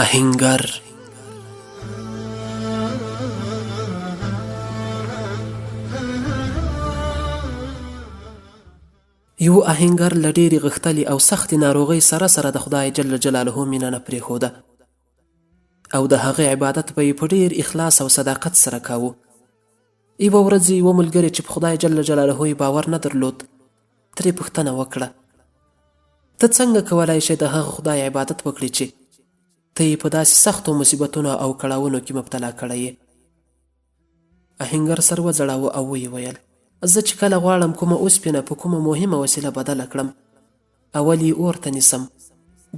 آهنګر. یو آهنګر له ډېرې غښتلې او سختې ناروغۍ سره سره د خدای جل جلاله مینه نه پرېښوده او د هغې عبادت به یې په ډېر اخلاص او صداقت سره کاوه. یوه ورځ یوه ملګري چې په خدای جل جلاله یې باور نه درلود ترې پوښتنه وکړه: ته څنګه کولی شې د هغه خدای عبادت وکړې چې ته یې په داسې سختو مصیبتونو او کړاوونو کې مبتلا کړی یې؟ آهنګر سر وځړاوه او ویې ویل: زه چې کله غواړم کومه اوسپنه په کومه مهمه وسیله بدله کړم، اول یې اور ته نیسم،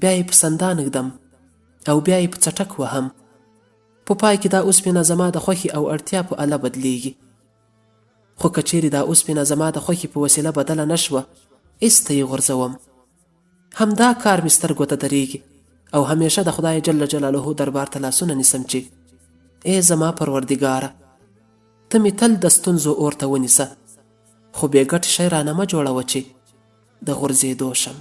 بیا یې په سندان ږدم او بیا یې په څټک وهم. په پای کې دا اوسپنه زما د خوښې او اړتیا په اله بدلیږي. خو که چیرې دا اوسپنه زما د خوښې په وسیله بدله نه شوه، ایسته یې غورځوم. همدا کار مې سترګو ته درېږي او همیشه د خدای جل جلاله دربار ته لاسونه نیسم چې ای زما پروردګاره، ته مې تل د ستونزو اور ته ونیسه، خو بې ګټې شی رانه مه جوړوه چې د غورځېدو شم.